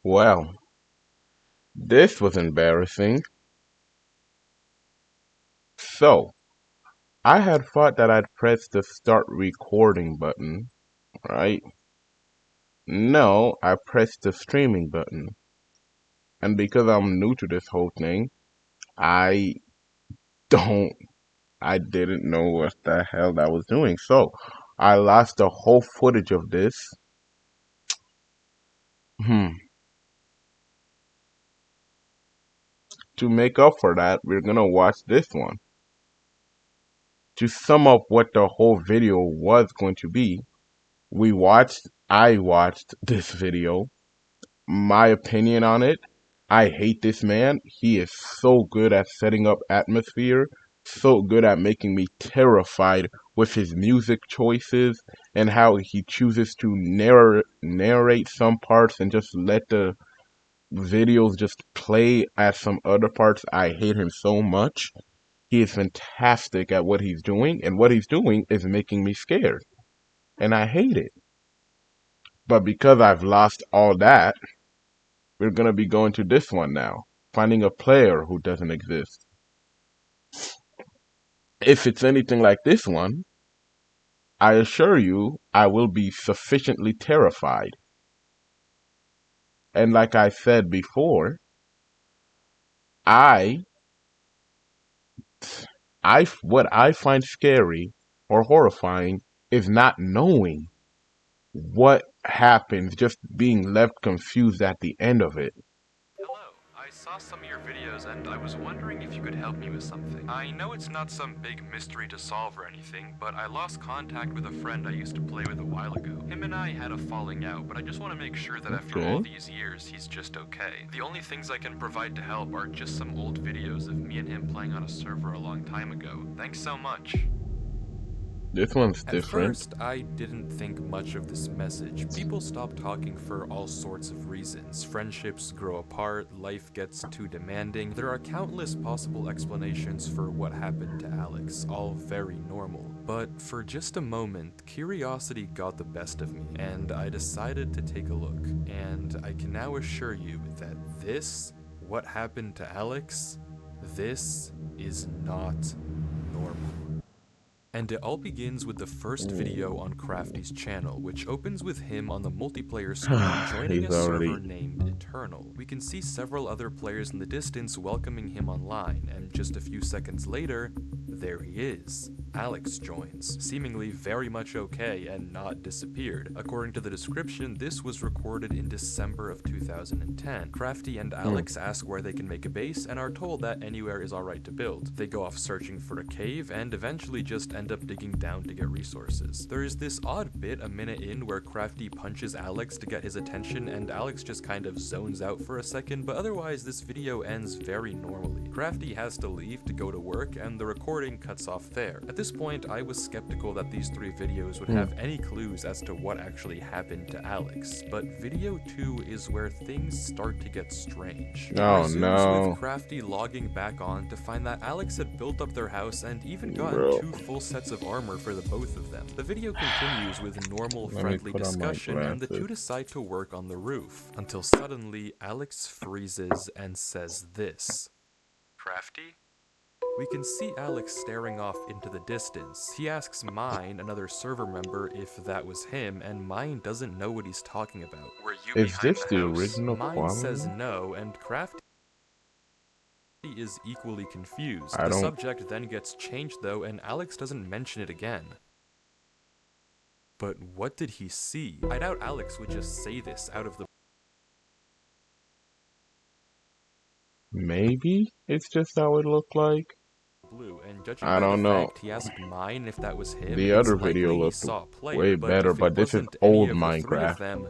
Well, this was embarrassing. So, I had thought that I'd press the start recording button, right? No, I pressed the streaming button. And because I'm new to this whole thing, I don't, I didn't know what the hell I was doing. So, I lost the whole footage of this. Hmm. To make up for that, we're gonna watch this one. To sum up what the whole video was going to be, I watched this video. My opinion on it, I hate this man. He is so good at setting up atmosphere, so good at making me terrified with his music choices and how he chooses to narrate some parts and just let the videos just play at some other parts. I hate him so much. He is fantastic at what he's doing, and what he's doing is making me scared, and I hate it. But because I've lost all that, we're gonna be going to this one now, finding a player who doesn't exist. If it's anything like this one, I assure you I will be sufficiently terrified. And like I said before, I what I find scary or horrifying is not knowing what happens, just being left confused at the end of it. Hello, I saw some of your videos and I was wondering if you could help me with something. I know it's not some big mystery to solve or anything, but I lost contact with a friend I used to play with a while ago. Him and I had a falling out, but I just want to make sure that after all Okay. these years, he's just okay. The only things I can provide to help are just some old videos of me and him playing on a server a long time ago. Thanks so much. This one's At different. first, I didn't think much of this message. People stop talking for all sorts of reasons. Friendships grow apart, life gets too demanding. There are countless possible explanations for what happened to Alex, all very normal. But for just a moment, curiosity got the best of me, and I decided to take a look. And I can now assure you that what happened to Alex, this is not normal. And it all begins with the first video on Crafty's channel, which opens with him on the multiplayer screen joining a He's server already. named Eternal. We can see several other players in the distance welcoming him online, and just a few seconds later, there he is. Alex joins, seemingly very much okay and not disappeared. According to the description, this was recorded in December of 2010. Crafty and Alex ask where they can make a base and are told that anywhere is alright to build. They go off searching for a cave and eventually just end up digging down to get resources. There is this odd bit a minute in where Crafty punches Alex to get his attention and Alex just kind of zones out for a second, but otherwise this video ends very normally. Crafty has to leave to go to work and the recording cuts off there. At this point, I was skeptical that these three videos would have any clues as to what actually happened to Alex, but video 2 is where things start to get strange. It Oh resumes no, with Crafty logging back on to find that Alex had built up their house and even gotten bro. 2 full sets of armor for the both of them. The video continues with normal, Let me friendly put on my discussion, and the two glasses. decide to work on the roof, until suddenly Alex freezes and says this. Crafty? We can see Alex staring off into the distance. He asks Mine, another server member, if that was him, and Mine doesn't know what he's talking about. Were you Is behind this the the house? original Mine says quality? no, and Crafty is equally confused. I The don't. subject then gets changed though, and Alex doesn't mention it again. But what did he see? I doubt Alex would just say this out of the Maybe it's just how it looked like. blue, and judging I by the don't know. fact he asked Mine if that was him, The it's other video likely he looked saw a player, way but better, if but it this is wasn't any old of the three Minecraft. of them,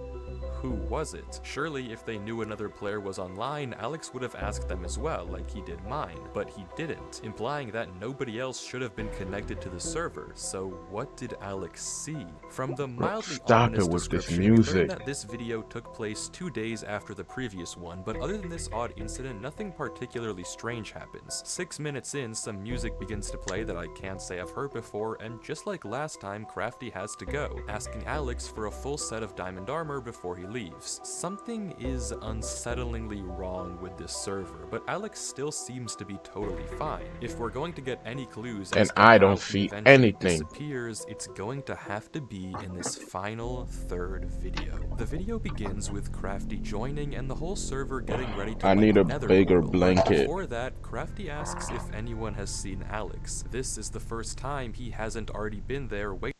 who was it? Surely if they knew another player was online, Alex would have asked them as well, like he did Mine, but he didn't, implying that nobody else should have been connected to the server. So what did Alex see? From the mildly Stop ominous it with this description, we learn music. that this video took place 2 days after the previous one, but other than this odd incident, nothing particularly strange happens. 6 minutes in, some music begins to play that I can't say I've heard before, and just like last time, Crafty has to go, asking Alex for a full set of diamond armor before he leaves. Something is unsettlingly wrong with this server, but Alex still seems to be totally fine. If we're going to get any clues And as to I how don't he see eventually anything. disappears, it's going to have to be in this final third video. The video begins with Crafty joining and the whole server getting ready to I light need the a nether bigger portal. But blanket. before that, Crafty asks if anyone has seen Alex. This is the first time he hasn't already been there waiting.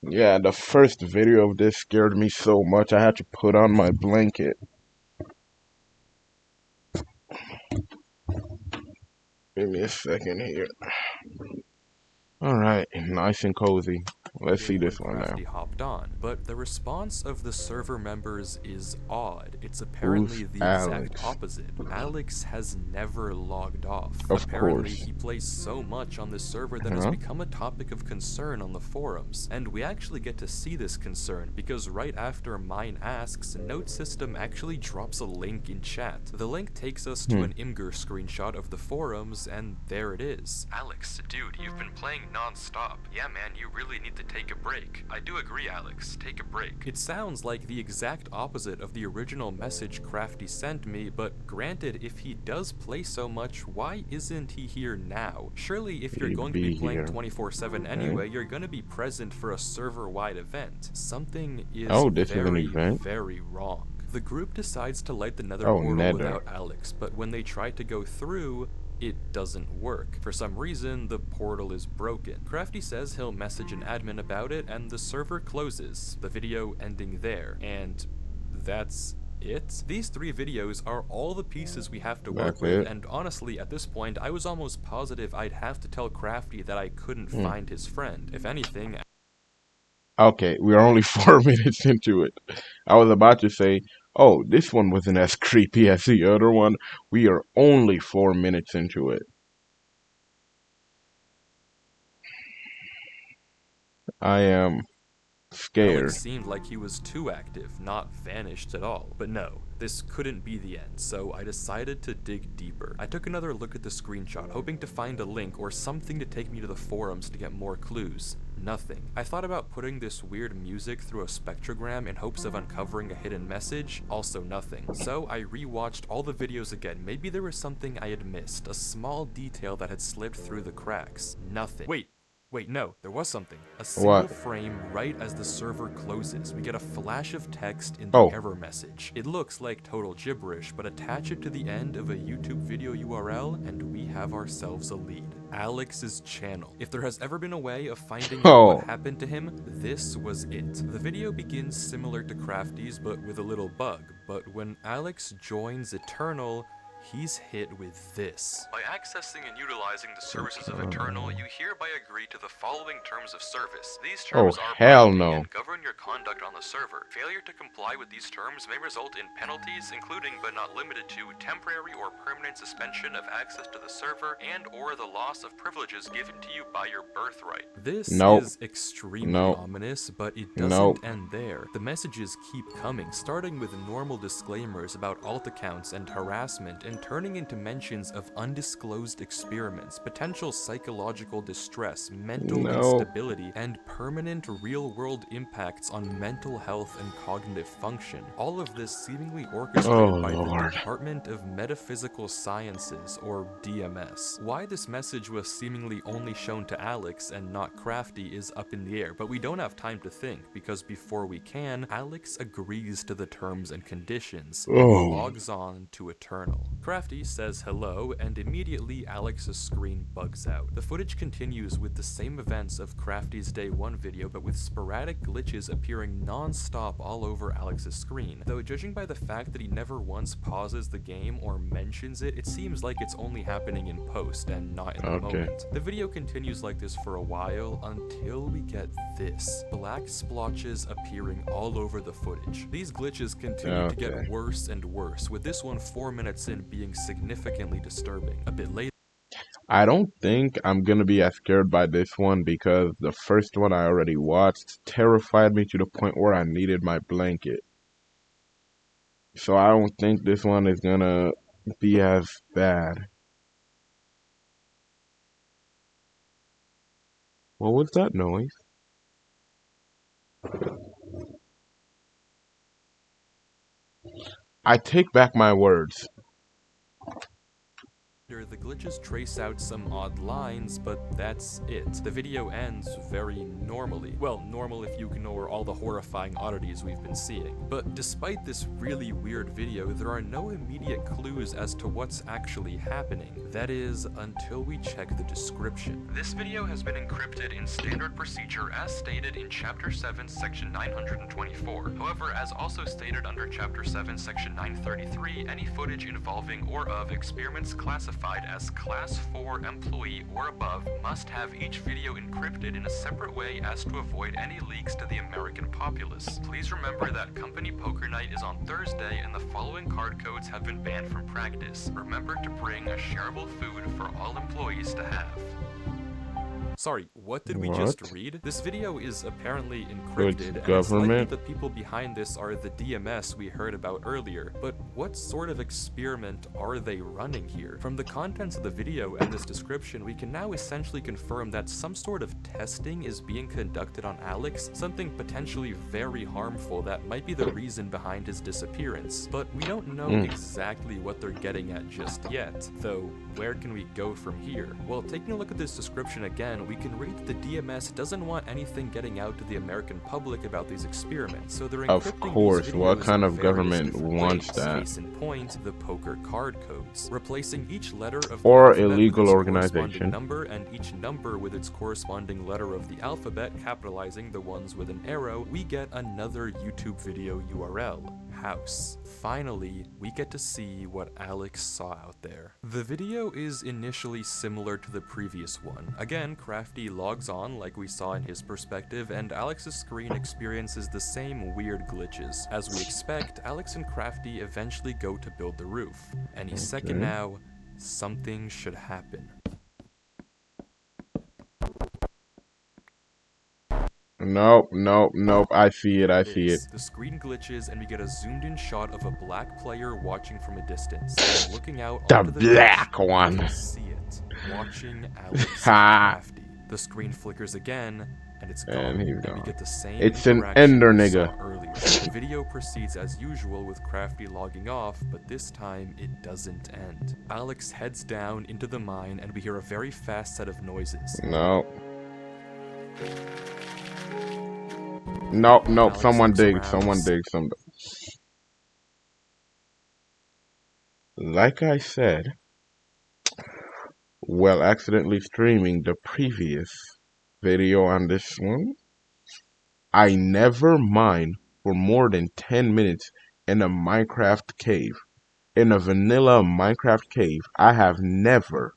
Yeah, the first video of this scared me so much I had to put on my blanket. Give me a second here. Alright, nice and cozy. Let's see When this one now. Crafty hopped on, but the response of the server members is odd. It's Who's apparently the exact Alex? opposite. Alex has never logged off. Of Apparently, course. he plays so much on this server that has Huh? become a topic of concern on the forums. And we actually get to see this concern because right after Mine asks, Note System actually drops a link in chat. The link takes us to an Imgur screenshot of the forums, and there it is. Alex, dude, you've been playing non-stop. Yeah, man, you really need to take a break. I do agree, Alex. Take a break. It sounds like the exact opposite of the original message Crafty sent me, but granted, if he does play so much, why isn't he here now? Surely if you're He'd going to be be playing here. 24/7 anyway, you're going to be present for a server-wide event. Something is Oh, this is an very, event? very wrong. The group decides to light the nether Oh, portal nether. without Alex, but when they try to go through, it doesn't work. For some reason, the portal is broken. Crafty says he'll message an admin about it, and the server closes, the video ending there. And that's it? These 3 videos are all the pieces we have to work That's with, it? and honestly, at this point, I was almost positive I'd have to tell Crafty that I couldn't find his friend. If anything, Okay, we're only 4 minutes into it. I was about to say, oh, this one wasn't as creepy as the other one. We are only 4 minutes into it. I am scared. Alex seemed like he was too active, not vanished at all. But no, this couldn't be the end, so I decided to dig deeper. I took another look at the screenshot, hoping to find a link or something to take me to the forums to get more clues. Nothing. I thought about putting this weird music through a spectrogram in hopes of uncovering a hidden message, also nothing. So I rewatched all the videos again. Maybe there was something I had missed, a small detail that had slipped through the cracks. Nothing. Wait, no, there was something. A single What? frame right as the server closes. We get a flash of text in the Oh. error message. It looks like total gibberish, but attach it to the end of a YouTube video URL and we have ourselves a lead. Alex's channel. If there has ever been a way of finding out Oh. what happened to him, this was it. The video begins similar to Crafty's, but with a little bug. But when Alex joins Eternal, he's hit with this. By accessing and utilizing the services of Eternal, you hereby agree to the following terms of service. These terms are hell binding no. and govern your conduct on the server. Failure to comply with these terms may result in penalties, including but not limited to temporary or permanent suspension of access to the server and or the loss of privileges given to you by your birthright. This Nope. is extremely Nope. ominous, but it doesn't Nope. end there. The messages keep coming, starting with normal disclaimers about alt accounts and harassment, and turning into mentions of undisclosed experiments, potential psychological distress, mental No. instability, and permanent real-world impacts on mental health and cognitive function. All of this seemingly orchestrated by the Lord. Department of Metaphysical Sciences, or DMS. Why this message was seemingly only shown to Alex and not Crafty is up in the air, but we don't have time to think, because before we can, Alex agrees to the terms and conditions and Oh. logs on to Eternal. Crafty says hello, and immediately Alex's screen bugs out. The footage continues with the same events of Crafty's Day 1 video, but with sporadic glitches appearing non-stop all over Alex's screen. Though judging by the fact that he never once pauses the game or mentions it, it seems like it's only happening in post and not in the Okay. moment. The video continues like this for a while until we get this. Black splotches appearing all over the footage. These glitches continue to get Okay. worse and worse, with this one 4 minutes in being significantly disturbing. A bit later, I don't think I'm gonna be as scared by this one because the first one I already watched terrified me to the point where I needed my blanket. So I don't think this one is gonna be as bad. What was that noise? I take back my words. The glitches trace out some odd lines, but that's it. The video ends very normally. Well, normal if you ignore all the horrifying oddities we've been seeing. But despite this really weird video, there are no immediate clues as to what's actually happening. That is, until we check the description. This video has been encrypted in standard procedure as stated in Chapter 7, Section 924. However, as also stated under Chapter 7, Section 933, any footage involving or of experiments classified as Class 4 employee or above must have each video encrypted in a separate way as to avoid any leaks to the American populace. Please remember that company poker night is on Thursday and the following card codes have been banned from practice. Remember to bring a shareable food for all employees to have. Sorry, what did we just read? This video is apparently encrypted, and it's likely government. the people behind this are the DMS we heard about earlier. But what sort of experiment are they running here? From the contents of the video and this description, we can now essentially confirm that some sort of testing is being conducted on Alex, something potentially very harmful that might be the reason behind his disappearance. But we don't know exactly what they're getting at just yet, though where can we go from here? Well, taking a look at this description again, we can read that the DMS doesn't want anything getting out to the American public about these experiments, so they're encrypting Of course, these what videos kind in of various government different wants ways. that? Case in point, the poker card codes, replacing each letter of the Or alphabet with illegal its organization. corresponding number and each number with its corresponding letter of the alphabet, capitalizing the ones with an arrow. We get another YouTube video URL. House. Finally, we get to see what Alex saw out there. The video is initially similar to the previous one. Again, Crafty logs on like we saw in his perspective, and Alex's screen experiences the same weird glitches. As we expect, Alex and Crafty eventually go to build the roof. Any second now, something should happen. Nope, nope, nope. I see it. I see it. The screen glitches and we get a zoomed in shot of a black player watching from a distance. And looking out The onto the black beach, we one. can see it, watching Alex and Ha. Crafty. The screen flickers again, and it's And gone. he's We gone. get the same It's an interaction ender we nigga. saw earlier. The video proceeds as usual with Crafty logging off, but this time it doesn't end. Alex heads down into the mine, and we hear a very fast set of noises. Nope. Nope, nope. Alex Someone looks dig. around. Someone dig. Some. Like I said, while accidentally streaming the previous video on this one, I never mine for more than 10 minutes in a Minecraft cave. In a vanilla Minecraft cave, I have never,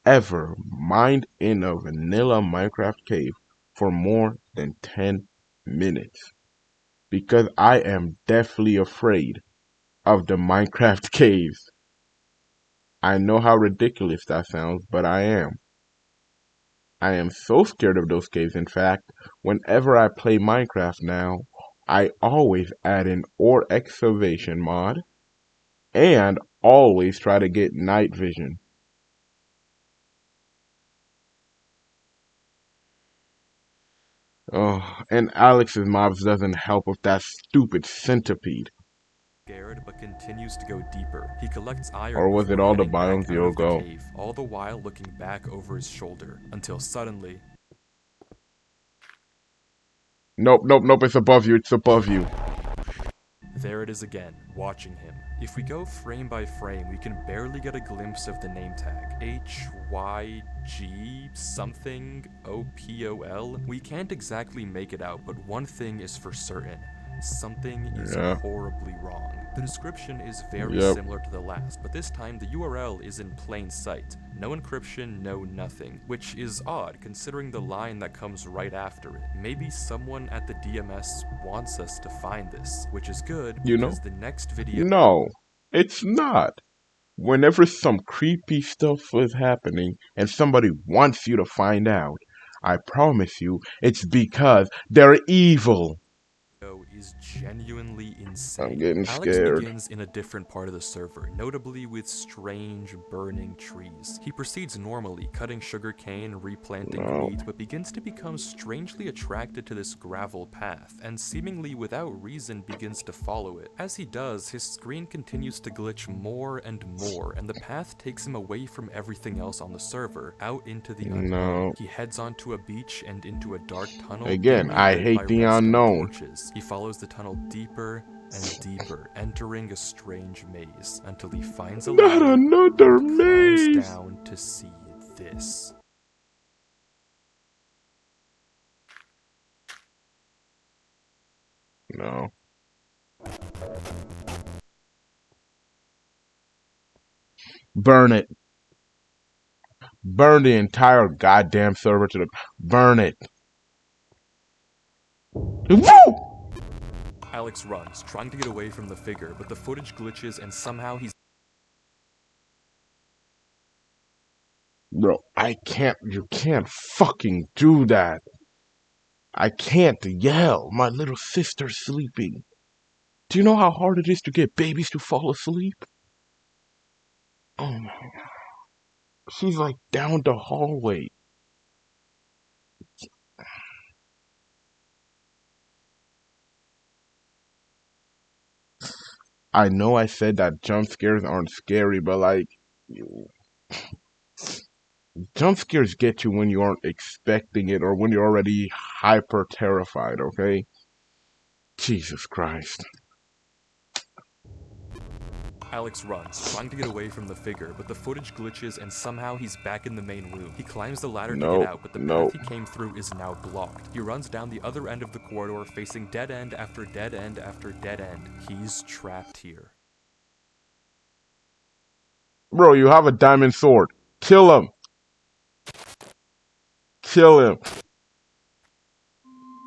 ever mined in a vanilla Minecraft cave for more than 10 minutes. Because I am deathly afraid of the Minecraft caves. I know how ridiculous that sounds, but I am. I am so scared of those caves. In fact, whenever I play Minecraft now, I always add an or excavation mod and always try to get night vision. Oh, and Alex's mobs doesn't help with that stupid centipede. Scared, but continues to go deeper. He collects iron. Or was it before all the heading back biomes out you'll of the go? cave, all the while looking back over his shoulder, until suddenly, Nope, nope, nope, it's above you, it's above you. there it is again, watching him. If we go frame by frame, we can barely get a glimpse of the name tag. HYG something OPOL. We can't exactly make it out, but one thing is for certain. Something is horribly wrong. The description is very similar to the last, but this time the URL is in plain sight. No encryption, no nothing, which is odd considering the line that comes right after it. Maybe someone at the DMS wants us to find this, which is good because the next video... No, it's not. Whenever some creepy stuff is happening and somebody wants you to find out, I promise you it's because they're evil. is genuinely insane. I'm getting Alex scared. begins in a different part of the server, notably with strange burning trees. He proceeds normally, cutting sugarcane, replanting No. wheat, but begins to become strangely attracted to this gravel path, and seemingly without reason begins to follow it. As he does, his screen continues to glitch more and more, and the path takes him away from everything else on the server, out into the unknown. No. He heads onto a beach and into a dark tunnel. Again, dimly I lit hate by the redstone unknown. torches. He follows the tunnel deeper and deeper, entering a strange maze, until he finds a Not ladder another and climbs maze. down to see this. No. Burn it. Burn the entire goddamn server to the... Burn it. Woo! Alex runs, trying to get away from the figure, but the footage glitches and somehow he's Bro, I can't... You can't fucking do that. I can't yell. My little sister's sleeping. Do you know how hard it is to get babies to fall asleep? Oh my god. She's like down the hallway. I know I said that jump scares aren't scary, but like, jump scares get you when you aren't expecting it or when you're already hyper terrified, okay? Jesus Christ. Alex runs, trying to get away from the figure, but the footage glitches and somehow he's back in the main room. He climbs the ladder to get out, but the path he came through is now blocked. He runs down the other end of the corridor, facing dead end after dead end after dead end. He's trapped here. Bro, you have a diamond sword. Kill him. Kill him.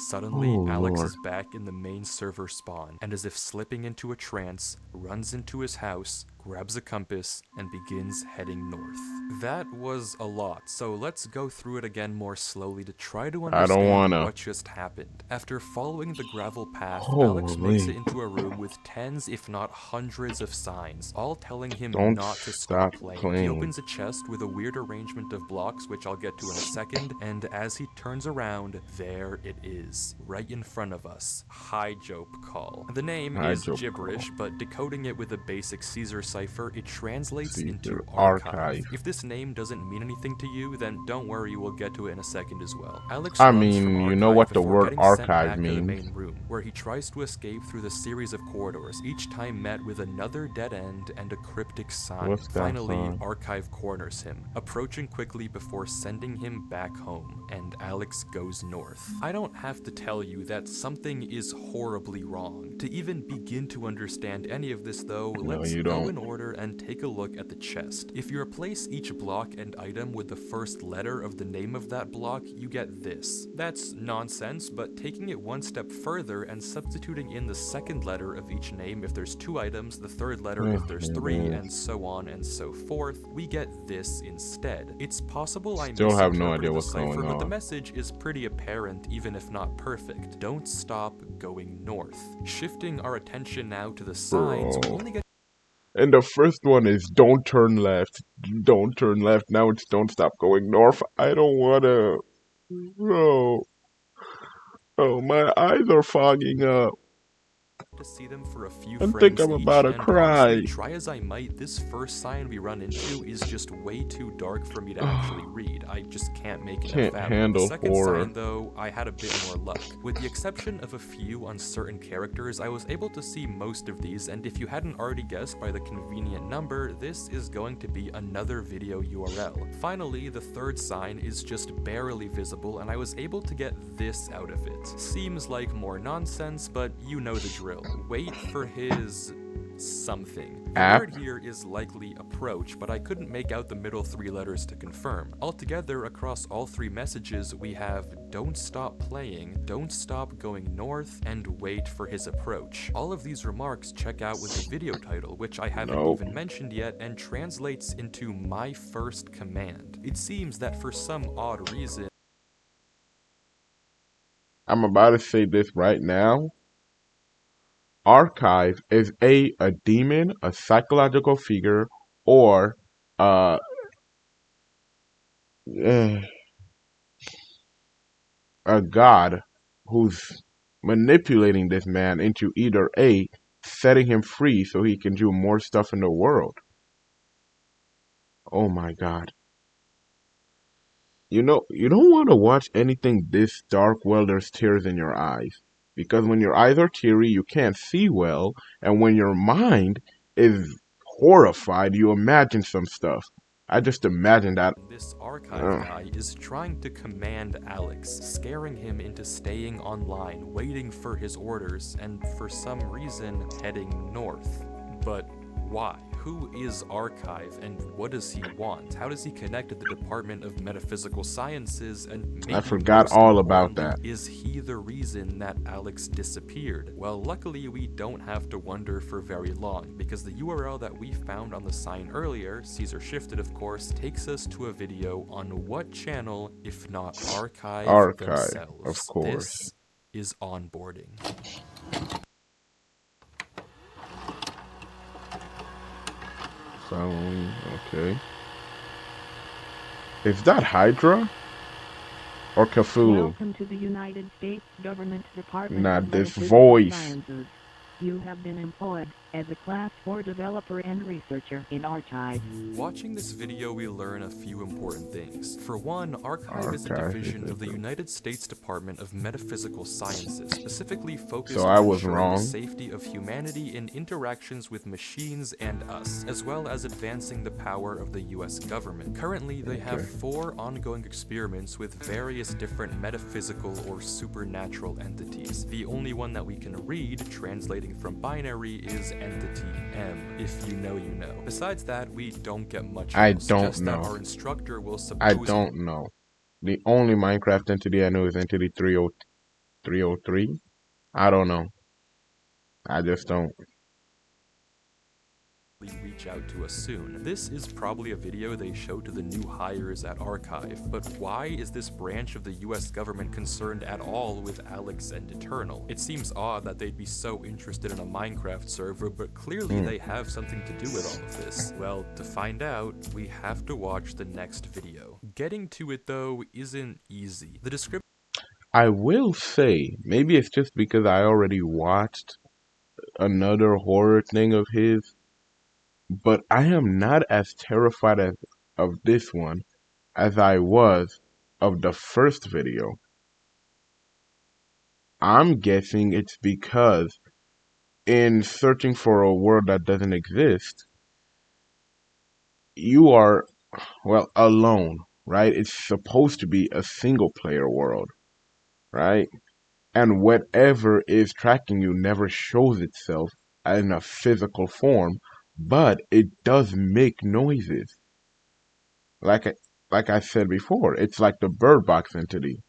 Suddenly, Oh, Alex Lord. is back in the main server spawn, and as if slipping into a trance, runs into his house, grabs a compass, and begins heading north. That was a lot, so let's go through it again more slowly to try to I don't understand wanna. what just happened. After following the gravel path, Holy. Alex makes it into a room with tens if not hundreds of signs, all telling him Don't not to stop stop playing. He playing. opens a chest with a weird arrangement of blocks, which I'll get to in a second, and as he turns around, there it is, right in front of us. Hijope call. The name is Hijope gibberish, but decoding it with a basic Caesar cipher, it translates Caesar into archive. archive. If this name doesn't mean anything to you, then don't worry, we'll get to it in a second as well. Alex I runs mean, from you know archive what the before word getting sent archive back to the means. main room, where he tries to escape through the series of corridors, each time met with another dead end and a cryptic sign. What's that Finally, sign? archive corners him, approaching quickly before sending him back home, and Alex goes north. I don't have to tell you that something is horribly wrong. To even begin to understand any of this though, let's you go don't. in order and take a look at the chest. If you replace each block and item with the first letter of the name of that block, you get this. That's nonsense, but taking it one step further and substituting in the second letter of each name if there's 2 items, the third letter if there's 3, and so on and so forth, we get this instead. It's possible I Still have no misinterpreted idea the what's cipher, going but the on. message is pretty apparent even if not perfect. Don't stop going north. Shifting our attention now to the signs, we Bro. only get And the first one is don't turn left. Don't turn left. Now it's don't stop going north. I don't wanna. Bro. Oh, my eyes are fogging up. to see them for a few I frames think I'm each, about to and cry. honestly, try as I might, this first sign we run into is just way too dark for me to actually read. I just can't make enough Can't out. handle The second horror. sign, though, I had a bit more luck. With the exception of a few uncertain characters, I was able to see most of these, and if you hadn't already guessed by the convenient number, this is going to be another video URL. Finally, the third sign is just barely visible, and I was able to get this out of it. Seems like more nonsense, but you know the drill. Wait for his something. The App? word here is likely approach, but I couldn't make out the middle 3 letters to confirm. Altogether, across all 3 messages, we have don't stop playing, don't stop going north, and wait for his approach. All of these remarks check out with the video title, which I haven't Nope. even mentioned yet, and translates into my first command. It seems that for some odd reason, I'm about to say this right now. Archive is a demon, a psychological figure, or uh, eh, a god who's manipulating this man into either A, setting him free so he can do more stuff in the world. Oh my god. You don't want to watch anything this dark while there's tears in your eyes. Because when your eyes are teary, you can't see well, and when your mind is horrified, you imagine some stuff. I just imagine that. This archive Uh, guy is trying to command Alex, scaring him into staying online, waiting for his orders, and for some reason heading north. But why? Who is Archive and what does he want? How does he connect to the Department of Metaphysical Sciences? And maybe I forgot most all about importantly, that. is he the reason that Alex disappeared? Well, luckily we don't have to wonder for very long, because the URL that we found on the sign earlier, Caesar shifted of course, takes us to a video on what channel, if not Archive Archive, of themselves. course. This is onboarding. Following, okay. Is that Hydra or Cthulhu? Welcome to the United States Government Department Not of this Metaphysical voice. Sciences. You have been employed as a Class 4 developer and researcher in Archive. Watching this video, we learn a few important things. For one, Archive is a Archive division is of the United States Department of Metaphysical Sciences, specifically focused So I on was ensuring wrong. the safety of humanity in interactions with machines and us, as well as advancing the power of the US government. Currently, they have Okay. 4 ongoing experiments with various different metaphysical or supernatural entities. The only one that we can read, translating from binary, is Entity M. If you know, you know. Besides that, we don't get much I else, don't just that know. our instructor will I suppose don't know. The only Minecraft entity I know is Entity 303. I don't know. I just don't. reach out to us soon. This is probably a video they show to the new hires at Archive, but why is this branch of the US government concerned at all with Alex and Eternal? It seems odd that they'd be so interested in a Minecraft server, but clearly they have something to do with all of this. Well, to find out, we have to watch the next video. Getting to it though isn't easy. The description I will say, maybe it's just because I already watched another horror thing of his, but I am not as terrified of this one as I was of the first video. I'm guessing it's because in searching for a world that doesn't exist, you are, well, alone, right? It's supposed to be a single player world, right? And whatever is tracking you never shows itself in a physical form, but it does make noises. Like I said before, it's like the Bird Box entity.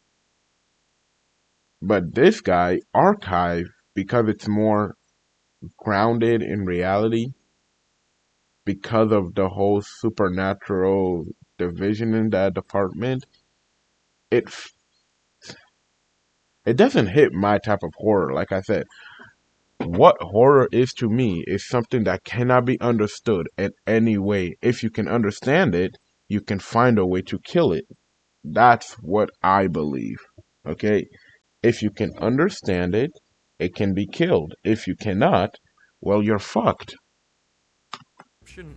But this guy, Archive, because it's more grounded in reality, because of the whole supernatural division in that department, it it doesn't hit my type of horror. Like I said, what horror is to me is something that cannot be understood in any way. If you can understand it, you can find a way to kill it. That's what I believe. Okay? If you can understand it, it can be killed. If you cannot, well, you're fucked.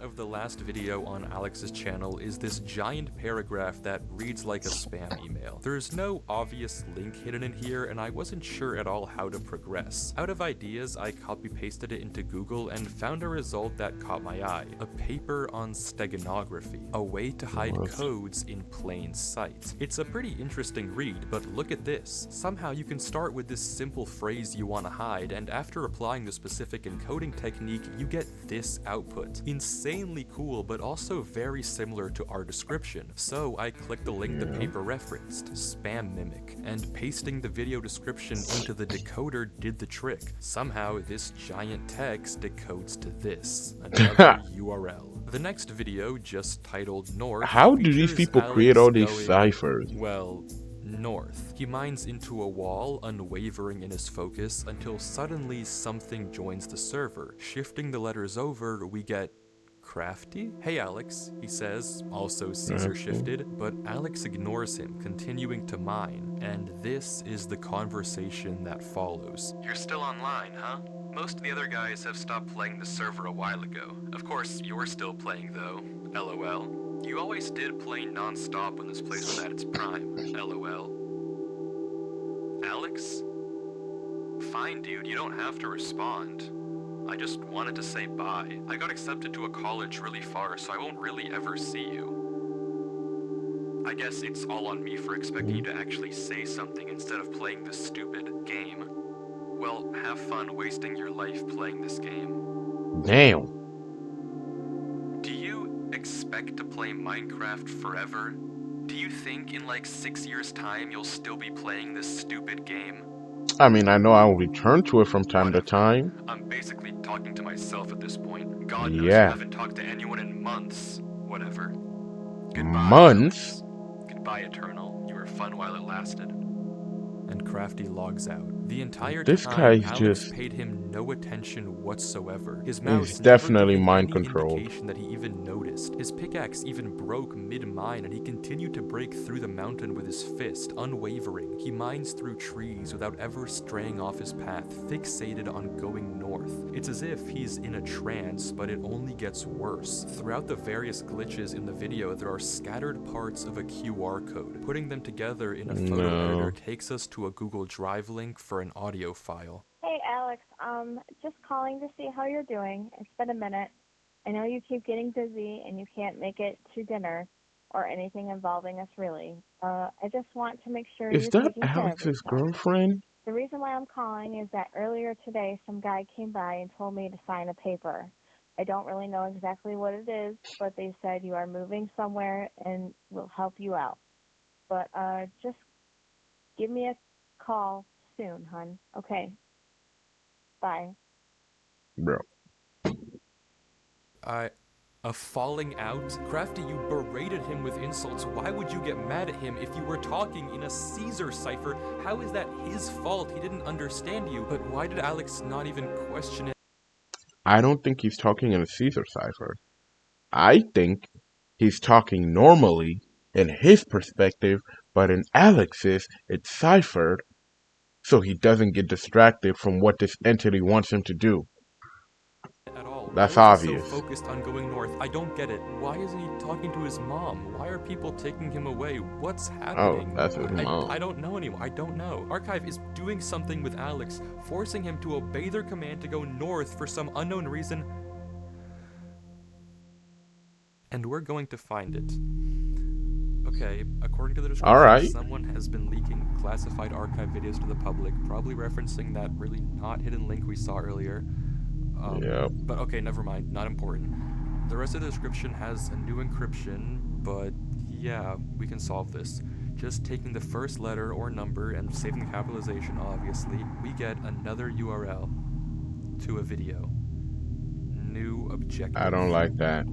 of the last video on Alex's channel is this giant paragraph that reads like a spam email. There's no obvious link hidden in here, and I wasn't sure at all how to progress. Out of ideas, I copy-pasted it into Google and found a result that caught my eye. A paper on steganography, a way to hide codes in plain sight. It's a pretty interesting read, but look at this. Somehow you can start with this simple phrase you want to hide, and after applying the specific encoding technique, you get this output. Insanely cool, but also very similar to our description. So I clicked the link the paper referenced, Spam Mimic, and pasting the video description into the decoder did the trick. Somehow this giant text decodes to this, another URL. The next video, just titled North, How do these features people Alex create all these going, ciphers? well, north. He mines into a wall, unwavering in his focus, until suddenly something joins the server. Shifting the letters over, we get Crafty? Hey Alex, he says, also Caesar shifted, but Alex ignores him, continuing to mine, and this is the conversation that follows. You're still online, huh? Most of the other guys have stopped playing the server a while ago. Of course, you're still playing though. LOL. You always did play non-stop when this place was at its prime. LOL. Alex? Fine, dude, you don't have to respond. I just wanted to say bye. I got accepted to a college really far, so I won't really ever see you. I guess it's all on me for expecting you to actually say something instead of playing this stupid game. Well, have fun wasting your life playing this game. Damn. Do you expect to play Minecraft forever? Do you think in like 6 years' time you'll still be playing this stupid game? I mean, I know I'll return to it from time to time. I'm basically talking to myself at this point. God knows Yeah. I haven't talked to anyone in months. Whatever. Goodbye. Months? Goodbye, Eternal. You were fun while it lasted. And Crafty logs out. The entire This time, guy's Alex just- paid him no attention whatsoever. His mouse He's never definitely giving mind any controlled. indication that he even noticed. His pickaxe even broke mid-mine, and he continued to break through the mountain with his fist, unwavering. He mines through trees without ever straying off his path, fixated on going north. It's as if he's in a trance, but it only gets worse. Throughout the various glitches in the video, there are scattered parts of a QR code. Putting them together in a photo No. editor takes us to a Google Drive link for an audio file. Hey, Alex. Just calling to see how you're doing. It's been a minute. I know you keep getting busy and you can't make it to dinner or anything involving us, really. I just want to make sure Is you're that taking care of Alex's yourself. girlfriend? The reason why I'm calling is that earlier today, some guy came by and told me to sign a paper. I don't really know exactly what it is, but they said you are moving somewhere and we'll help you out. But just give me a call soon, hun. Okay. Bye. Bro. A falling out? Crafty, you berated him with insults. Why would you get mad at him if you were talking in a Caesar cipher? How is that his fault? He didn't understand you. But why did Alex not even question it? I don't think he's talking in a Caesar cipher. I think he's talking normally in his perspective, but in Alex's, it's ciphered so he doesn't get distracted from what this entity wants him to do. At all. That's Why is he obvious. so focused on going north? I don't get it. Why isn't he talking to his mom? Why are people taking him away? What's happening? that's his mom. I don't know anymore. I don't know. Archive is doing something with Alex, forcing him to obey their command to go north for some unknown reason. And we're going to find it. Okay, according to the description, Alright. someone has been leaking classified archive videos to the public, probably referencing that really not hidden link we saw earlier. Yep. But okay, never mind, not important. The rest of the description has a new encryption, but yeah, we can solve this. Just taking the first letter or number and saving the capitalization, obviously, we get another URL to a video. New objective. I don't like that.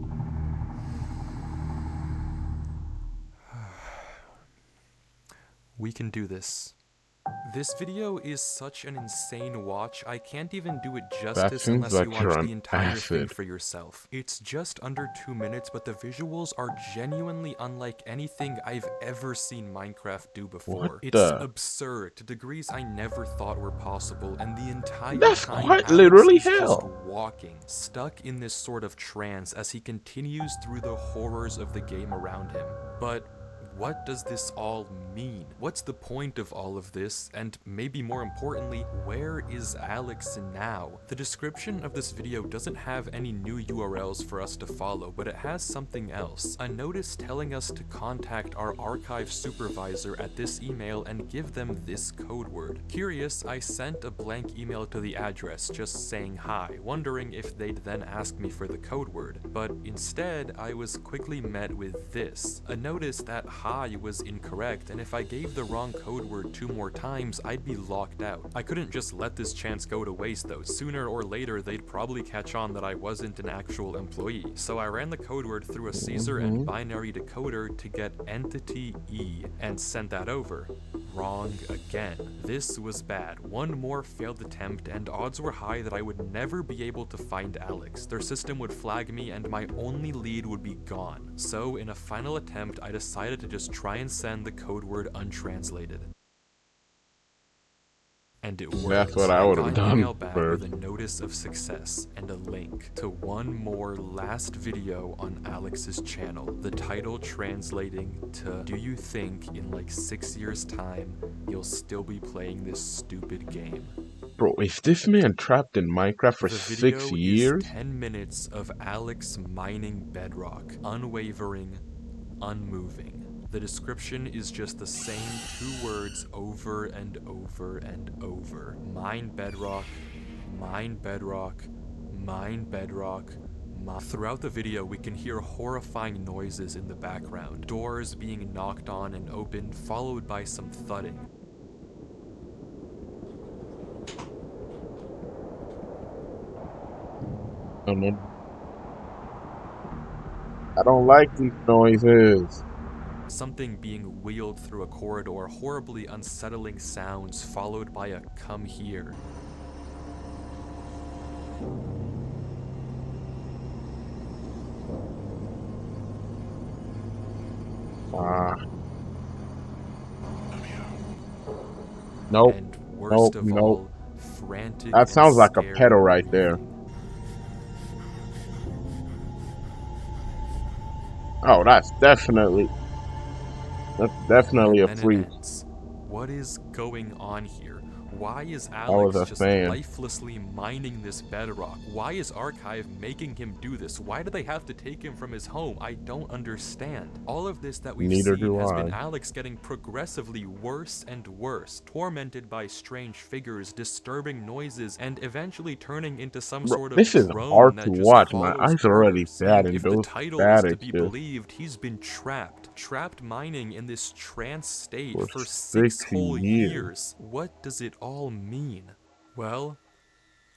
We can do this. This video is such an insane watch, I can't even do it justice seems unless like you you're watch on the entire thing acid. for yourself. It's just under 2 minutes, but the visuals are genuinely unlike anything I've ever seen Minecraft do before. What It's the- absurd to degrees I never thought were possible, and the entire That's time quite Alex literally is just hell. walking, stuck in this sort of trance as he continues through the horrors of the game around him. But what does this all mean? What's the point of all of this? And maybe more importantly, where is Alex now? The description of this video doesn't have any new URLs for us to follow, but it has something else. A notice telling us to contact our archive supervisor at this email and give them this code word. Curious, I sent a blank email to the address just saying hi, wondering if they'd then ask me for the code word. But instead, I was quickly met with this. A notice that hi was incorrect, and if I gave the wrong code word 2 more times, I'd be locked out. I couldn't just let this chance go to waste though. Sooner or later, they'd probably catch on that I wasn't an actual employee. So I ran the code word through a Caesar and binary decoder to get entity E and sent that over. Wrong again. This was bad. One more failed attempt, and odds were high that I would never be able to find Alex. Their system would flag me, and my only lead would be gone. So, in a final attempt, I decided to just try and send the code word untranslated. And it worked. That's what I would have got an email done back first. with a notice of success and a link to one more last video on Alex's channel. The title translating to, "Do you think in like 6 years' time you'll still be playing this stupid game?" Bro, is this man trapped in Minecraft for The 6 video years? is 10 minutes of Alex mining bedrock, unwavering, unmoving. The description is just the same 2 words over and over and over. Mine bedrock, mine bedrock, mine bedrock. Throughout the video, we can hear horrifying noises in the background. Doors being knocked on and opened, followed by some thudding. I don't like these noises. Something being wheeled through a corridor, horribly unsettling sounds, followed by a "come here." Nope. And worst of nope. all, frantic That sounds and like a scary pedo right there. breathing. Oh, that's definitely And a then freak. it ends. What is going on here? Why is was Alex a just fan. lifelessly mining this bedrock? Why is Archive making him do this? Why do they have to take him from his home? I don't understand. All of this that we've Neither seen do has I. been Alex getting progressively worse and worse, tormented by strange figures, disturbing noises, and eventually turning into some Bro, sort of this is drone hard that to just watch. My follows eyes are already orders. bad, And and if the those title bad is to be itches believed, he's been trapped mining in this trance state for for 6 6 whole years. years. What does it all mean? Well,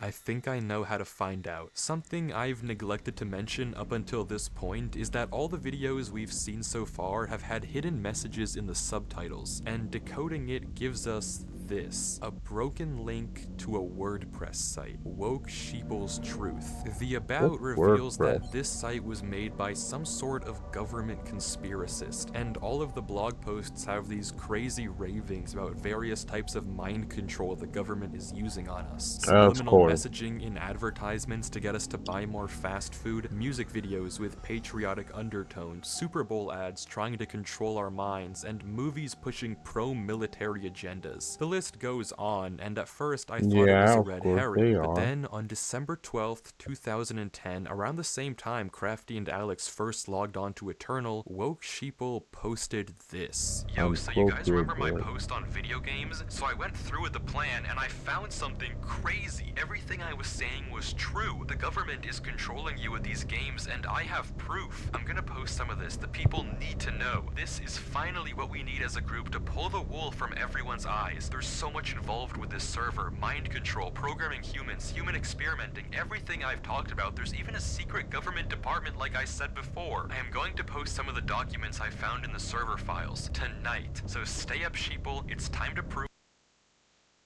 I think I know how to find out. Something I've neglected to mention up until this point is that all the videos we've seen so far have had hidden messages in the subtitles, and decoding it gives us this: a broken link to a WordPress site, Woke Sheeple's Truth. The about What's reveals WordPress? that this site was made by some sort of government conspiracist, and all of the blog posts have these crazy ravings about various types of mind control the government is using on us. Subliminal course. messaging in advertisements to get us to buy more fast food, music videos with patriotic undertones, Super Bowl ads trying to control our minds, and movies pushing pro-military agendas. The list goes on, and at first I thought it was Yeah, a of red course herring, they but are. then on December 12th, 2010, around the same time Crafty and Alex first logged on to Eternal, Woke Sheeple posted this. Yo, so you guys remember my Unappropriate, post on video games? So I went through with the plan and I found something crazy. Everything I was saying was true. The government is controlling you with these games and I have proof. I'm gonna post some of this. The people need to know. This is finally what we need as a group to pull the wool from everyone's eyes. There's so much involved with this server. Mind control, programming humans, human experimenting, everything I've talked about. There's even a secret government department like I said before. I am going to post some of the documents I found in the server files tonight. So stay up, sheeple. It's time to prove.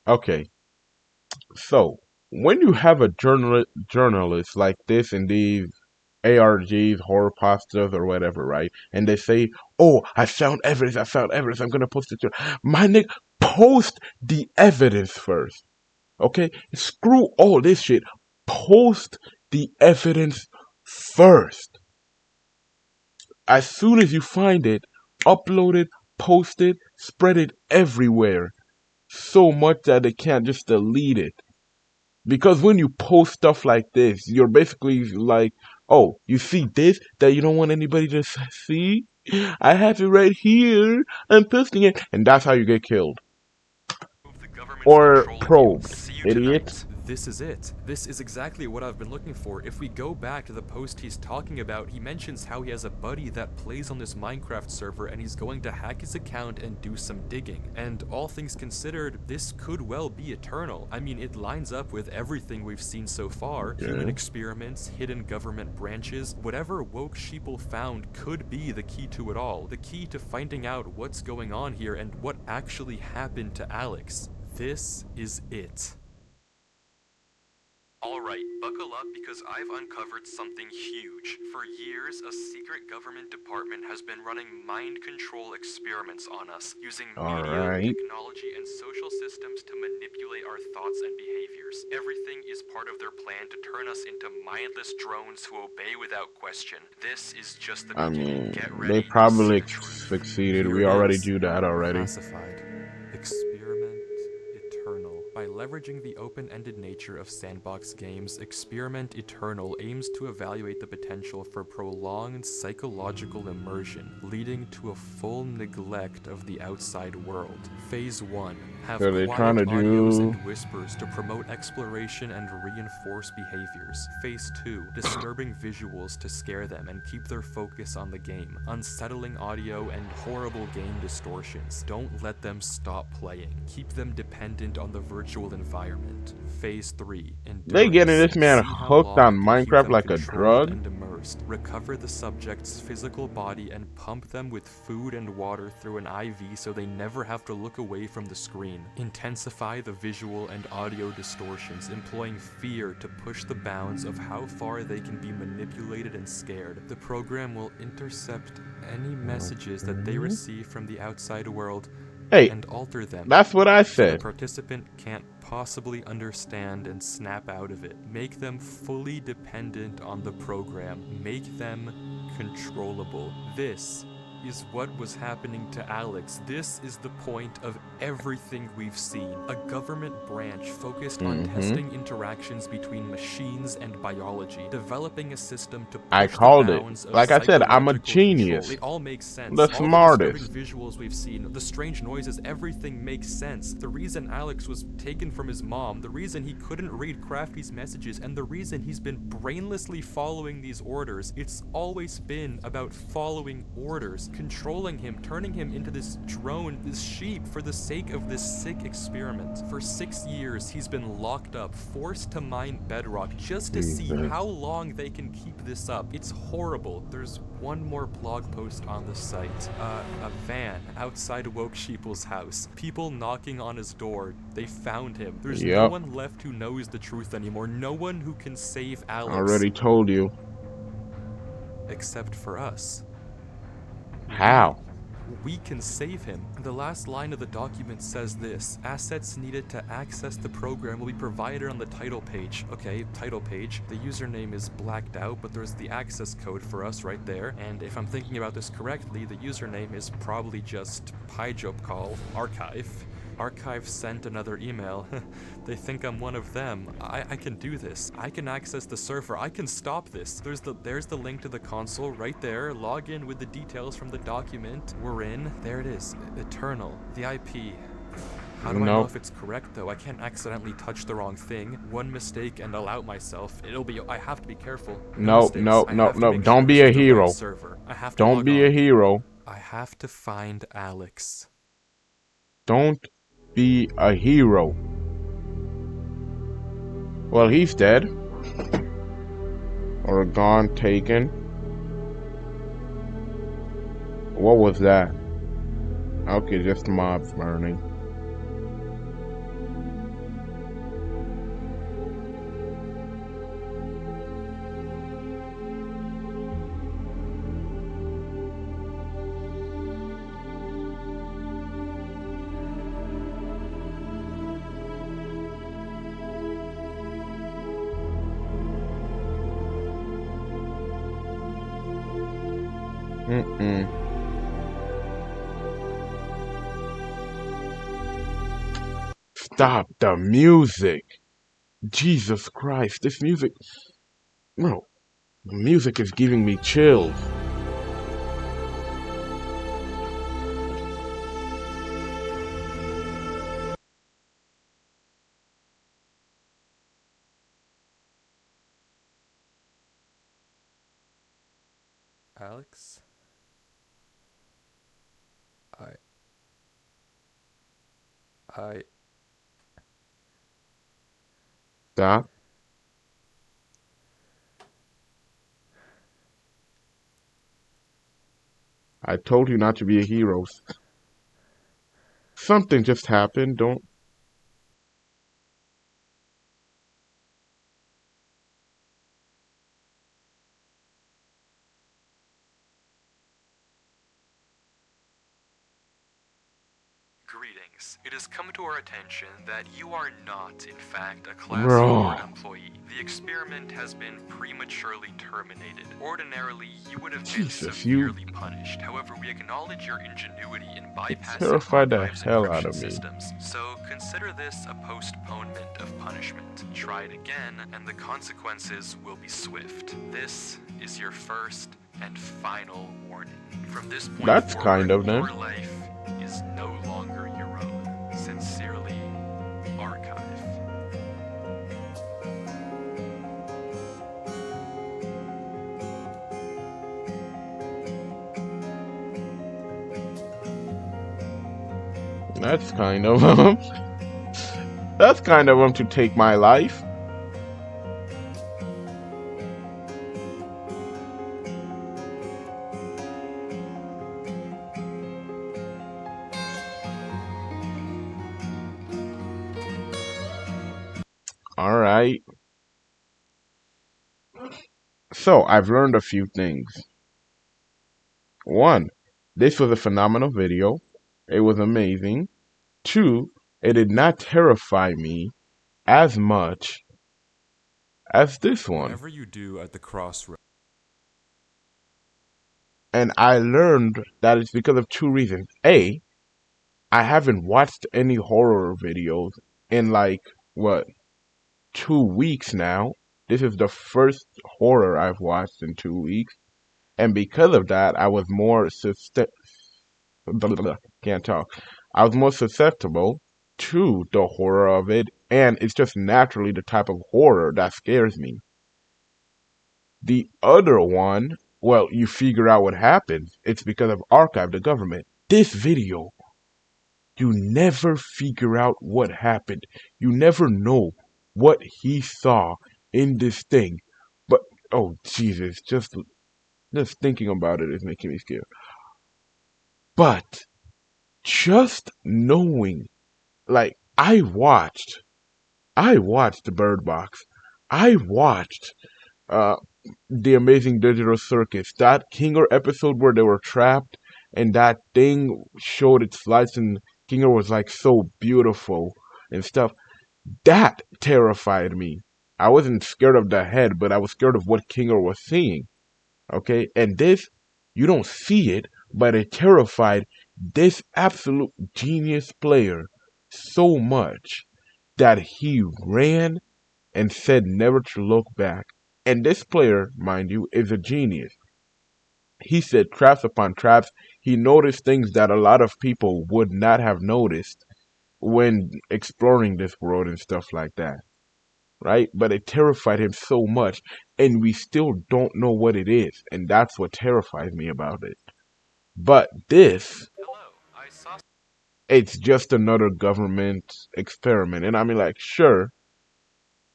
Okay, so when you have a journalist like this in these ARGs, horror pastas, or whatever, right? And they say, "Oh, I found evidence. I'm gonna post it." My nigga, post the evidence first. Okay, screw all this shit. Post the evidence first. As soon as you find it, upload it, post it, spread it everywhere. So much that they can't just delete it. Because when you post stuff like this, you're basically like, "Oh, you see this that you don't want anybody to see? I have it right here. I'm posting it." And that's how you get killed. the government's Or controlling you. probed, See you idiot. tonight. This is it. This is exactly what I've been looking for. If we go back to the post he's talking about, he mentions how he has a buddy that plays on this Minecraft server and he's going to hack his account and do some digging. And all things considered, this could well be Eternal. I mean, it lines up with everything we've seen so far. Yeah. Human experiments, hidden government branches, whatever woke sheeple found could be the key to it all. The key to finding out what's going on here and what actually happened to Alex. This is it. Alright, buckle up because I've uncovered something huge. For years, a secret government department has been running mind control experiments on us, using media, Alright. technology, and social systems to manipulate our thoughts and behaviors. Everything is part of their plan to turn us into mindless drones who obey without question. This is just the I beginning. mean, Get they ready to probably see the truth. succeeded. Here We it already is. do that already. Classified. Experiment Eternal. By leveraging the open-ended nature of sandbox games, Experiment Eternal aims to evaluate the potential for prolonged psychological immersion, leading to a full neglect of the outside world. Phase 1. Have So they're quiet trying to audios do- and whispers to promote exploration and reinforce behaviors. Phase 2. Disturbing visuals to scare them and keep their focus on the game. Unsettling audio and horrible game distortions. Don't let them stop playing. Keep them dependent on the virtual environment. Phase 3. They getting this man See how hooked long on you can keep Minecraft them like a controlled drug? and immersed. Recover the subject's physical body and pump them with food and water through an IV so they never have to look away from the screen. Intensify the visual and audio distortions, employing fear to push the bounds of how far they can be manipulated and scared. The program will intercept any messages that they receive from the outside world Hey, and alter them. that's what I The said. participant can't possibly understand and snap out of it. Make them fully dependent on the program. Make them controllable. This is what was happening to Alex. This is the point of everything we've seen. A government branch focused on testing interactions between machines and biology, developing a system to push I called the it. bounds of Like I said, I'm a psychological genius. control. It all makes sense. The All smartest. the disturbing visuals we've seen, the strange noises, everything makes sense. The reason Alex was taken from his mom, the reason he couldn't read Crafty's messages, and the reason he's been brainlessly following these orders, it's always been about following orders, controlling him, turning him into this drone, this sheep, for the sake of this sick experiment. For 6 years, he's been locked up, forced to mine bedrock, just to see Jesus. how long they can keep this up. It's horrible. There's one more blog post on the site. A van outside Woke Sheeple's house. People knocking on his door. They found him. There's no Yep. one left who knows the truth anymore. No one who can save Alex. Already told you. Except for us. How? We can save him. The last line of the document says this: assets needed to access the program will be provided on the title page. Okay, title page. The username is blacked out, but there's the access code for us right there. And if I'm thinking about this correctly, the username is probably just pyjopcall archive. Archive sent another email. They think I'm one of them. I can do this. I can access the server. I can stop this. There's the link to the console right there. Log in with the details from the document. We're in. There it is. Eternal. The IP. How do I know Nope. if it's correct though? I can't accidentally touch the wrong thing. One mistake and I'll out myself. I have to be careful. Nope, mistakes. nope, I nope, have to nope. make Don't sure be this a is the right hero. server. I have to Don't log be on. a hero. I have to find Alex. Don't be a hero. Well, he's dead. Or gone, taken. What was that? Okay, just mobs burning. Mm-mm. Stop the music. Jesus Christ, this music. No, the music is giving me chills. Alex? I. I. Doc, I told you not to be a hero. Something just happened. Don't. Greetings. It has come to our attention that you are not, in fact, a Class 4 Bro. employee. The experiment has been prematurely terminated. Ordinarily, you would have been Jesus, you. severely punished. However, we acknowledge your ingenuity in It bypassing terrified the Archive's hell out encryption of me. systems. So consider this a postponement of punishment. Try it again, and the consequences will be swift. This is your first and final warning. From this point That's forward, kind of them. your life is no longer your own. Sincerely, Archive. That's kind of That's kind of to take my life. All right. So I've learned a few things. One, this was a phenomenal video. It was amazing. Two, it did not terrify me as much as this one. Whatever you do at the crossroads. And I learned that it's because of two reasons. A, I haven't watched any horror videos in like, what, 2 weeks now. This is the first horror I've watched in 2 weeks. And because of that, I was more can't talk. I was more susceptible to the horror of it, and it's just naturally the type of horror that scares me. The other one, well, you figure out what happens. It's because of Archive, the government. This video, you never figure out what happened. You never know what he saw in this thing. But oh Jesus, just thinking about it is making me scared. But just knowing, like I watched the Bird Box. I watched uh the Amazing Digital Circus. That Kinger episode where they were trapped and that thing showed its lights and Kinger was like so beautiful and stuff. That terrified me. I wasn't scared of the head, but I was scared of what Kinger was seeing. Okay? And this, you don't see it, but it terrified this absolute genius player so much that he ran and said never to look back. And this player, mind you, is a genius. He said traps upon traps. He noticed things that a lot of people would not have noticed when exploring this world and stuff like that. Right? But it terrified him so much, and we still don't know what it is. And that's what terrifies me about it. But this, Hello, I saw it's just another government experiment. And I mean, like, sure,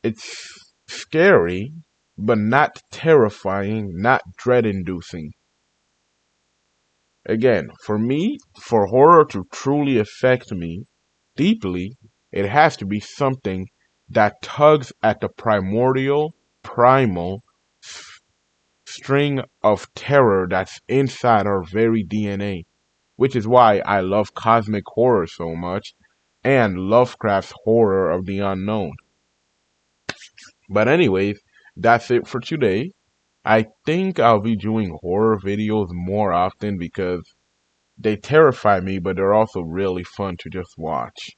it's scary, but not terrifying, not dread inducing. Again, for me, for horror to truly affect me deeply, it has to be something that tugs at the primal string of terror that's inside our very DNA, which is why I love cosmic horror so much and Lovecraft's horror of the unknown. But anyways, that's it for today. I think I'll be doing horror videos more often because they terrify me, but they're also really fun to just watch.